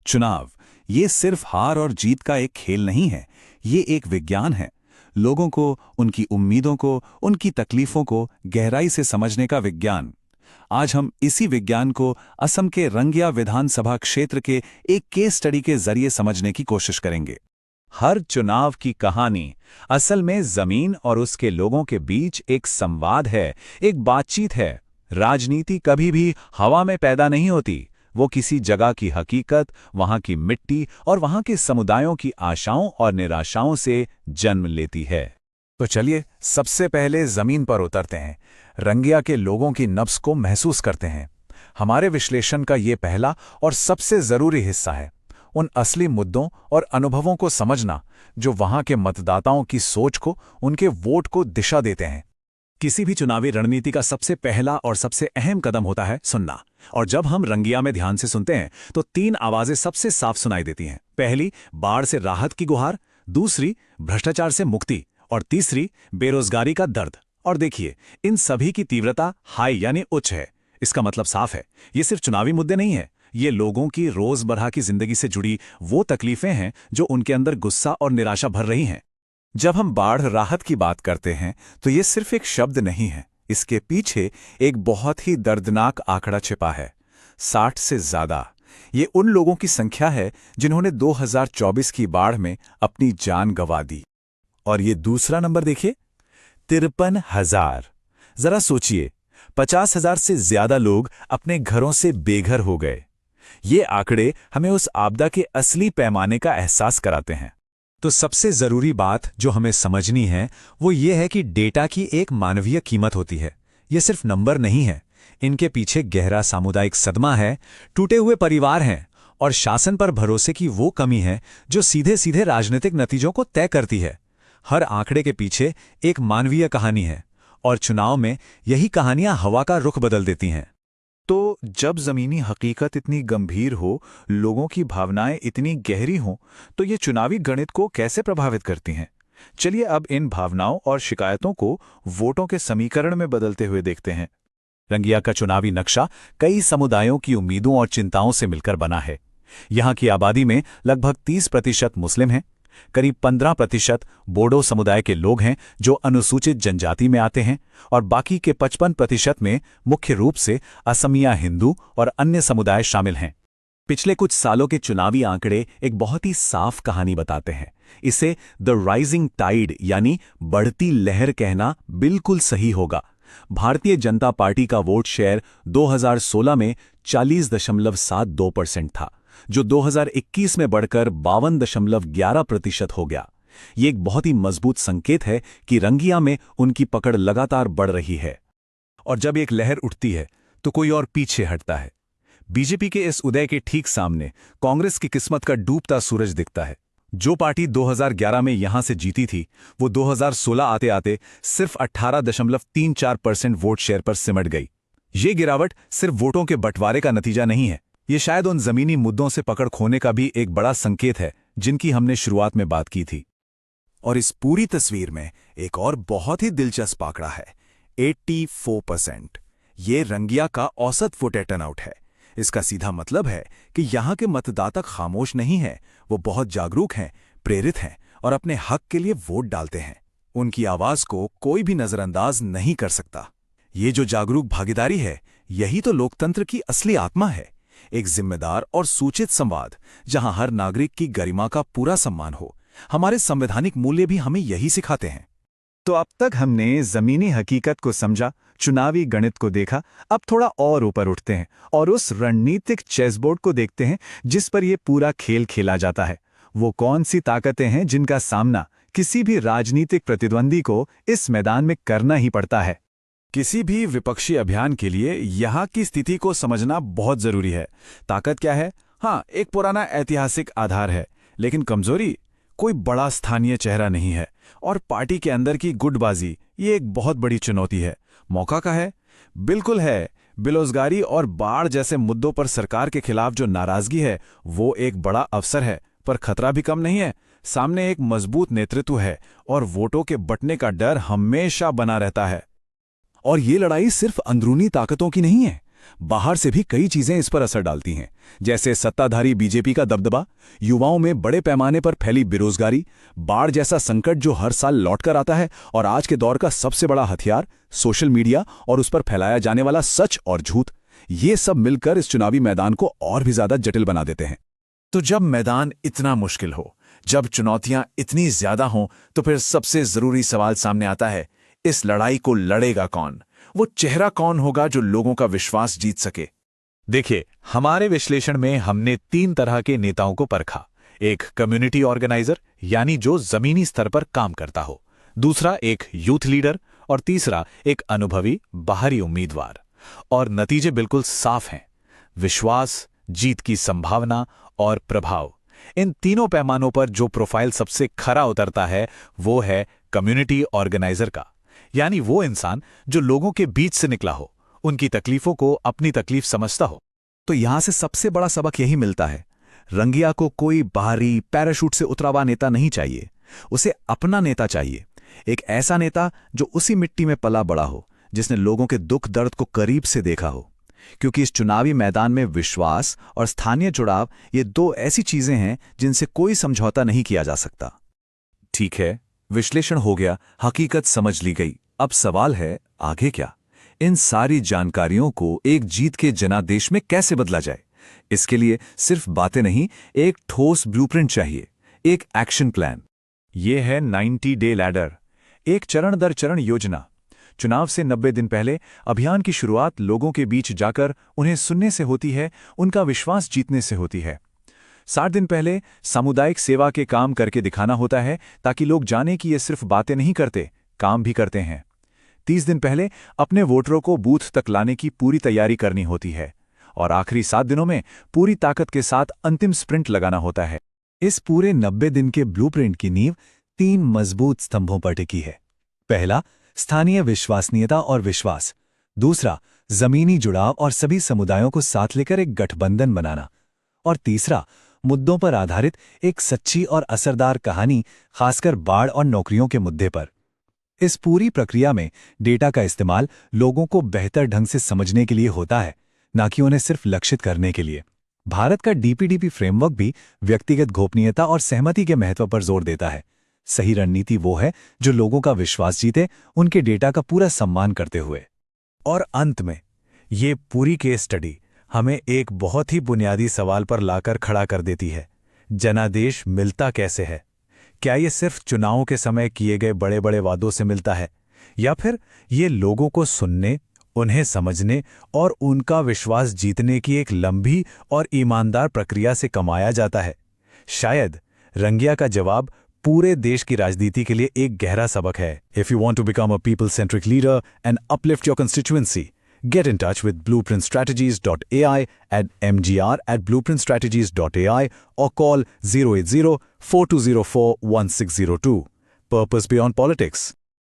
चुनाव ये सिर्फ हार और जीत का एक खेल नहीं है, ये एक विज्ञान है। लोगों को, उनकी उम्मीदों को, उनकी तकलीफों को गहराई से समझने का विज्ञान। आज हम इसी विज्ञान को असम के रंगिया विधानसभा क्षेत्र के एक केस स्टडी के जरिए समझने की कोशिश करेंगे। हर चुनाव की कहानी असल में जमीन और उसके लोगों के बीच एक संवाद है, एक बातचीत है। राजनीति कभी भी हवा में पैदा नहीं होती, वो किसी जगह की हकीकत, वहां की मिट्टी और वहां के समुदायों की आशाओं और निराशाओं से जन्म लेती है। तो चलिए सबसे पहले जमीन पर उतरते हैं, रंगिया के लोगों की नब्ज को महसूस करते हैं। हमारे विश्लेषण का ये पहला और सबसे जरूरी हिस्सा है उन असली मुद्दों और अनुभवों को समझना जो वहां के मतदाताओं की सोच को, उनके वोट को दिशा देते हैं। किसी भी चुनावी रणनीति का सबसे पहला और सबसे अहम कदम होता है सुनना। और जब हम रंगिया में ध्यान से सुनते हैं तो तीन आवाजें सबसे साफ सुनाई देती हैं। पहली, बाढ़ से राहत की गुहार, दूसरी, भ्रष्टाचार से मुक्ति, और तीसरी, बेरोजगारी का दर्द। और देखिए, इन सभी की तीव्रता हाई यानी उच्च है। इसका मतलब साफ है, ये सिर्फ चुनावी मुद्दे नहीं है, ये लोगों की रोजमर्रा की जिंदगी से जुड़ी वो तकलीफें हैं जो उनके अंदर गुस्सा और निराशा भर रही हैं। जब हम बाढ़ राहत की बात करते हैं तो ये सिर्फ एक शब्द नहीं है, इसके पीछे एक बहुत ही दर्दनाक आंकड़ा छिपा है। 60 से ज्यादा, ये उन लोगों की संख्या है जिन्होंने 2024 की बाढ़ में अपनी जान गंवा दी। और ये दूसरा नंबर देखिए, 53,000। जरा सोचिए, 50,000 से ज्यादा लोग अपने घरों से बेघर हो गए। ये आंकड़े हमें उस आपदा के असली पैमाने का एहसास कराते हैं। तो सबसे जरूरी बात जो हमें समझनी है वो ये है कि डेटा की एक मानवीय कीमत होती है। ये सिर्फ नंबर नहीं है, इनके पीछे गहरा सामुदायिक सदमा है, टूटे हुए परिवार हैं और शासन पर भरोसे की वो कमी है जो सीधे सीधे राजनीतिक नतीजों को तय करती है। हर आंकड़े के पीछे एक मानवीय कहानी है और चुनाव में यही कहानियां हवा का रुख बदल देती हैं। तो जब जमीनी हकीकत इतनी गंभीर हो, लोगों की भावनाएं इतनी गहरी हों, तो ये चुनावी गणित को कैसे प्रभावित करती हैं? चलिए अब इन भावनाओं और शिकायतों को वोटों के समीकरण में बदलते हुए देखते हैं। रंगिया का चुनावी नक्शा कई समुदायों की उम्मीदों और चिंताओं से मिलकर बना है। यहाँ की आबादी में लगभग 30% मुस्लिम हैं, करीब 15% बोडो समुदाय के लोग हैं जो अनुसूचित जनजाति में आते हैं, और बाकी के 55% में मुख्य रूप से असमिया हिंदू और अन्य समुदाय शामिल हैं। पिछले कुछ सालों के चुनावी आंकड़े एक बहुत ही साफ कहानी बताते हैं। इसे द राइजिंग टाइड यानी बढ़ती लहर कहना बिल्कुल सही होगा। भारतीय जनता पार्टी का वोट शेयर 2016 में 40.72% था, जो 2021 में बढ़कर 52.11% हो गया। ये एक बहुत ही मजबूत संकेत है कि रंगिया में उनकी पकड़ लगातार बढ़ रही है। और जब एक लहर उठती है तो कोई और पीछे हटता है। बीजेपी के इस उदय के ठीक सामने कांग्रेस की किस्मत का डूबता सूरज दिखता है। जो पार्टी 2011 में यहां से जीती थी, वो 2016 आते आते सिर्फ 18.34% वोट शेयर पर सिमट गई। ये गिरावट सिर्फ वोटों के बंटवारे का नतीजा नहीं है, ये शायद उन जमीनी मुद्दों से पकड़ खोने का भी एक बड़ा संकेत है जिनकी हमने शुरुआत में बात की थी। और इस पूरी तस्वीर में एक और बहुत ही दिलचस्प आंकड़ा है, 84%। ये रंगिया का औसत वोटर टर्नआउट है। इसका सीधा मतलब है कि यहाँ के मतदाता खामोश नहीं हैं, वो बहुत जागरूक हैं, प्रेरित हैं और अपने हक के लिए वोट डालते हैं। उनकी आवाज को कोई भी नजरअंदाज नहीं कर सकता। ये जो जागरूक भागीदारी है, यही तो लोकतंत्र की असली आत्मा है। एक जिम्मेदार और सूचित संवाद जहां हर नागरिक की गरिमा का पूरा सम्मान हो। हमारे संवैधानिक मूल्य भी हमें यही सिखाते हैं। तो अब तक हमने जमीनी हकीकत को समझा, चुनावी गणित को देखा। अब थोड़ा और ऊपर उठते हैं और उस रणनीतिक चेसबोर्ड को देखते हैं जिस पर यह पूरा खेल खेला जाता है। वो कौन सी ताकतें हैं जिनका सामना किसी भी राजनीतिक प्रतिद्वंदी को इस मैदान में करना ही पड़ता है। किसी भी विपक्षी अभियान के लिए यहाँ की स्थिति को समझना बहुत जरूरी है। ताकत क्या है? हाँ, एक पुराना ऐतिहासिक आधार है, लेकिन कमजोरी कोई बड़ा स्थानीय चेहरा नहीं है। और पार्टी के अंदर की गुटबाजी, ये एक बहुत बड़ी चुनौती है। मौका का है? बिल्कुल है। बेरोजगारी और बाढ़ जैसे मुद्दों पर सरकार के खिलाफ जो नाराजगी है, वो एक बड़ा अवसर है। पर खतरा भी कम नहीं है। सामने एक मजबूत नेतृत्व है और वोटों के बंटने का डर हमेशा बना रहता है। और ये लड़ाई सिर्फ अंदरूनी ताकतों की नहीं है, बाहर से भी कई चीजें इस पर असर डालती हैं, जैसे सत्ताधारी बीजेपी का दबदबा, युवाओं में बड़े पैमाने पर फैली बेरोजगारी, बाढ़ जैसा संकट जो हर साल लौटकर आता है, और आज के दौर का सबसे बड़ा हथियार सोशल मीडिया और उस पर फैलाया जाने वाला सच और झूठ। ये सब मिलकर इस चुनावी मैदान को और भी ज्यादा जटिल बना देते हैं। तो जब मैदान इतना मुश्किल हो, जब चुनौतियां इतनी ज्यादा हों, तो फिर सबसे जरूरी सवाल सामने आता है, इस लड़ाई को लड़ेगा कौन? वो चेहरा कौन होगा जो लोगों का विश्वास जीत सके? देखिए, हमारे विश्लेषण में हमने 3 तरह के नेताओं को परखा। एक कम्युनिटी ऑर्गेनाइजर, यानी जो जमीनी स्तर पर काम करता हो, दूसरा एक यूथ लीडर, और तीसरा एक अनुभवी बाहरी उम्मीदवार। और नतीजे बिल्कुल साफ हैं। विश्वास, जीत की संभावना और प्रभाव, इन तीनों पैमानों पर जो प्रोफाइल सबसे खरा उतरता है वो है कम्युनिटी ऑर्गेनाइजर का, यानी वो इंसान जो लोगों के बीच से निकला हो, उनकी तकलीफों को अपनी तकलीफ समझता हो। तो यहां से सबसे बड़ा सबक यही मिलता है, रंगिया को कोई बाहरी पैराशूट से उतरा हुआ नेता नहीं चाहिए, उसे अपना नेता चाहिए। एक ऐसा नेता जो उसी मिट्टी में पला बड़ा हो, जिसने लोगों के दुख दर्द को करीब से देखा हो। क्योंकि इस चुनावी मैदान में विश्वास और स्थानीय जुड़ाव, ये 2 ऐसी चीजें हैं जिनसे कोई समझौता नहीं किया जा सकता। ठीक है, विश्लेषण हो गया, हकीकत समझ ली गई। अब सवाल है, आगे क्या? इन सारी जानकारियों को एक जीत के जनादेश में कैसे बदला जाए? इसके लिए सिर्फ बातें नहीं, एक ठोस ब्लूप्रिंट चाहिए, एक एक्शन प्लान। ये है 90 डे लैडर, एक चरण दर चरण योजना। चुनाव से 90 दिन पहले अभियान की शुरुआत लोगों के बीच जाकर उन्हें सुनने से होती है, उनका विश्वास जीतने से होती है। 60 दिन पहले सामुदायिक सेवा के काम करके दिखाना होता है, ताकि लोग जाने कि ये सिर्फ बातें नहीं करते, काम भी करते हैं। 30 दिन पहले अपने वोटरों को बूथ तक लाने की पूरी तैयारी करनी होती है, और आखिरी 7 दिनों में पूरी ताकत के साथ अंतिम स्प्रिंट लगाना होता है। इस पूरे 90 दिन के ब्लूप्रिंट की नींव 3 मजबूत स्तंभों पर टिकी है। पहला, स्थानीय विश्वसनीयता और विश्वास। दूसरा, जमीनी जुड़ाव और सभी समुदायों को साथ लेकर एक गठबंधन बनाना। और तीसरा, मुद्दों पर आधारित एक सच्ची और असरदार कहानी, खासकर बाढ़ और नौकरियों के मुद्दे पर। इस पूरी प्रक्रिया में डेटा का इस्तेमाल लोगों को बेहतर ढंग से समझने के लिए होता है, न कि उन्हें सिर्फ लक्षित करने के लिए। भारत का डीपीडीपी फ्रेमवर्क भी व्यक्तिगत गोपनीयता और सहमति के महत्व पर जोर देता है। सही रणनीति वो है जो लोगों का विश्वास जीते, उनके डेटा का पूरा सम्मान करते हुए। और अंत में ये पूरी केस स्टडी हमें एक बहुत ही बुनियादी सवाल पर लाकर खड़ा कर देती है, जनादेश मिलता कैसे है? क्या ये सिर्फ चुनावों के समय किए गए बड़े बड़े वादों से मिलता है, या फिर ये लोगों को सुनने, उन्हें समझने और उनका विश्वास जीतने की एक लंबी और ईमानदार प्रक्रिया से कमाया जाता है? शायद रंगिया का जवाब पूरे देश की राजनीति के लिए एक गहरा सबक है। If you want to become a people-centric leader and uplift your constituency, get in touch with blueprintstrategies.ai at mgr@blueprintstrategies.ai or call 080-4204-1602. Purpose beyond politics.